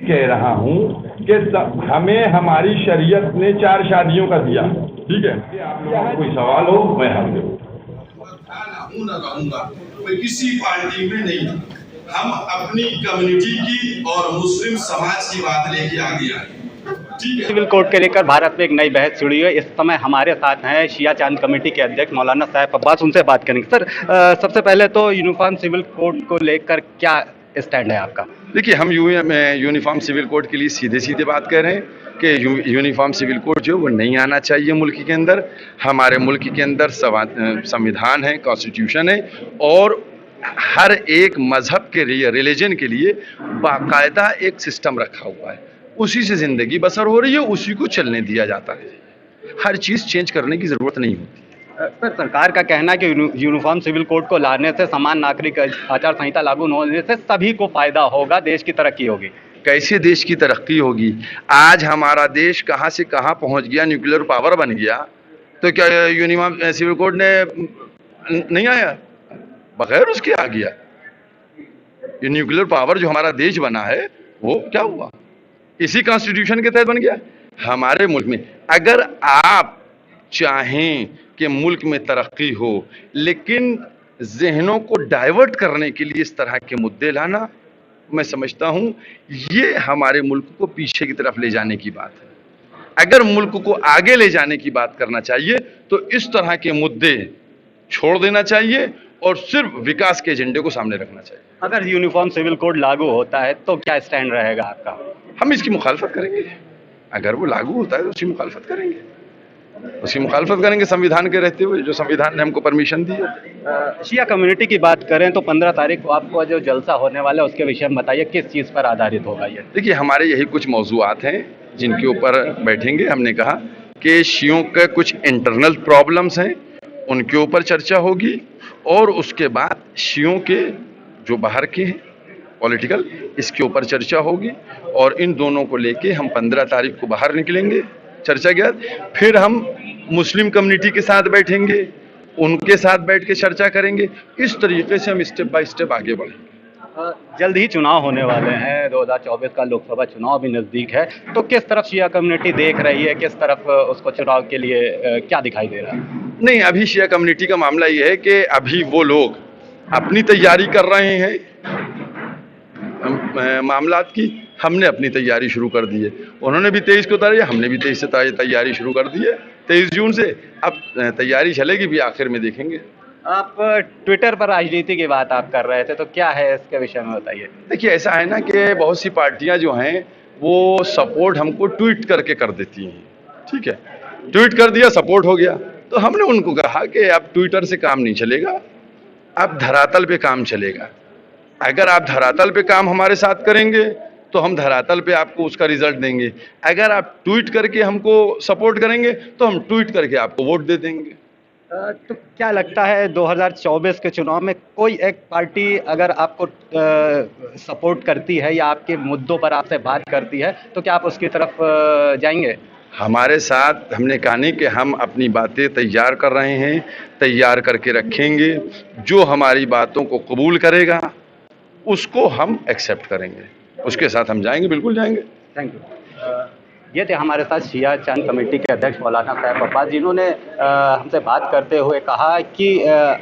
कह रहा हूँ कि हमें हमारी शरीयत ने 4 शादियों का दिया, ठीक है। आप लोगों को कोई सवाल हो मैं हल दूँ। न रहूंगा, मैं किसी पार्टी में नहीं था। हम अपनी कम्युनिटी की और मुस्लिम समाज की बात लेके आगे आए। सिविल कोड के लेकर भारत में एक नई बहस शुरू हुई है। इस समय हमारे साथ हैं शिया चांद कमेटी के अध्यक्ष मौलाना साहब अब्बास, उनसे बात करेंगे। सर, सबसे पहले तो यूनिफॉर्म सिविल कोड को लेकर क्या स्टैंड है आपका? देखिए, हम यूनिफॉर्म सिविल कोड के लिए सीधे सीधे बात कर रहे हैं कि यूनिफॉर्म सिविल कोड जो वो नहीं आना चाहिए मुल्क के अंदर। हमारे मुल्क के अंदर संविधान है, कॉन्स्टिट्यूशन है, और हर एक मजहब के लिए, रिलीजन के लिए बाकायदा एक सिस्टम रखा हुआ है। उसी से ज़िंदगी बसर हो रही है, उसी को चलने दिया जाता है। हर चीज़ चेंज करने की ज़रूरत नहीं होती। सर, सरकार का कहना है कि यूनिफॉर्म सिविल कोड को लाने से समान नागरिक आचार संहिता लागू होने से सभी को फायदा होगा, देश की तरक्की होगी। कैसे देश की तरक्की होगी? आज हमारा देश कहाँ से कहाँ पहुँच गया, न्यूक्लियर पावर बन गया, तो क्या यूनिफॉर्म सिविल कोड ने नहीं आया? बगैर उसके आ गया। ये न्यूक्लियर पावर जो हमारा देश बना है वो क्या हुआ? इसी कॉन्स्टिट्यूशन के तहत बन गया। हमारे मुल्क में अगर आप चाहें कि मुल्क में तरक्की हो, लेकिन जहनों को डाइवर्ट करने के लिए इस तरह के मुद्दे लाना, मैं समझता हूं ये हमारे मुल्क को पीछे की तरफ ले जाने की बात है। अगर मुल्क को आगे ले जाने की बात करना चाहिए तो इस तरह के मुद्दे छोड़ देना चाहिए और सिर्फ विकास के एजेंडे को सामने रखना चाहिए। अगर यूनिफॉर्म सिविल कोड लागू होता है तो क्या स्टैंड रहेगा आपका? हम इसकी मुखालफत करेंगे। अगर वो लागू होता है तो उसकी मुखालफत करेंगे, संविधान के रहते हुए, जो संविधान ने हमको परमिशन दी है। शिया कम्युनिटी की बात करें तो 15 तारीख को आपको जो जलसा होने वाला है उसके विषय में बताइए, किस चीज़ पर आधारित होगा ये? देखिए, हमारे यही कुछ मौजूआत हैं जिनके ऊपर बैठेंगे। हमने कहा कि शियों के कुछ इंटरनल प्रॉब्लम्स हैं, उनके ऊपर चर्चा होगी, और उसके बाद शियों के जो बाहर के हैं पॉलिटिकल, इसके ऊपर चर्चा होगी, और इन दोनों को लेके हम 15 तारीख को बाहर निकलेंगे चर्चा के बाद। फिर हम मुस्लिम कम्युनिटी के साथ बैठेंगे, उनके साथ बैठ के चर्चा करेंगे। इस तरीके से हम स्टेप बाय स्टेप आगे बढ़ेंगे। जल्द ही चुनाव होने वाले हैं, 2024 का लोकसभा चुनाव भी नज़दीक है, तो किस तरफ शिया कम्युनिटी देख रही है, किस तरफ उसको चुनाव के लिए क्या दिखाई दे रहा है? नहीं, अभी शिया कम्युनिटी का मामला ये है कि अभी वो लोग अपनी तैयारी कर रहे हैं मामलात की। हमने अपनी तैयारी शुरू कर दी है। उन्होंने भी 23 को उतारी, हमने भी 23 से तैयारी शुरू कर दी है, 23 जून से। अब तैयारी चलेगी भी, आखिर में देखेंगे। आप ट्विटर पर राजनीति की बात आप कर रहे थे, तो क्या है इसके विषय में बताइए। देखिए, ऐसा है ना कि बहुत सी पार्टियां जो हैं वो सपोर्ट हमको ट्वीट करके कर देती हैं, ठीक है। ट्वीट कर दिया, सपोर्ट हो गया, तो हमने उनको कहा कि अब ट्विटर से काम नहीं चलेगा, अब धरातल पे काम चलेगा। अगर आप धरातल पे काम हमारे साथ करेंगे तो हम धरातल पे आपको उसका रिजल्ट देंगे। अगर आप ट्वीट करके हमको सपोर्ट करेंगे तो हम ट्वीट करके आपको वोट दे देंगे। तो क्या लगता है 2024 के चुनाव में कोई एक पार्टी अगर आपको सपोर्ट करती है या आपके मुद्दों पर आपसे बात करती है, तो क्या आप उसकी तरफ जाएंगे? हमारे साथ हमने कहा नहीं कि हम अपनी बातें तैयार कर रहे हैं, तैयार करके रखेंगे। जो हमारी बातों को कबूल करेगा उसको हम एक्सेप्ट करेंगे, उसके साथ हम जाएंगे, बिल्कुल जाएंगे। Thank you. ये थे हमारे साथ शिया चांद कमेटी के अध्यक्ष मौलाना साहब अब्बास, जिन्होंने हमसे बात करते हुए कहा कि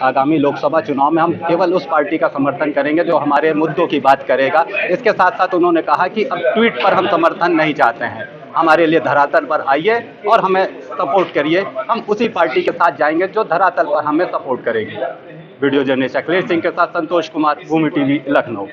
आगामी लोकसभा चुनाव में हम केवल उस पार्टी का समर्थन करेंगे जो हमारे मुद्दों की बात करेगा। इसके साथ साथ उन्होंने कहा कि अब ट्वीट पर हम समर्थन नहीं चाहते हैं, हमारे लिए धरातल पर आइए और हमें सपोर्ट करिए, हम उसी पार्टी के साथ जाएंगे जो धरातल पर हमें सपोर्ट करेगी। वीडियो जर्नलिस्ट अखिलेश सिंह के साथ संतोष कुमार, भूमि टीवी, लखनऊ।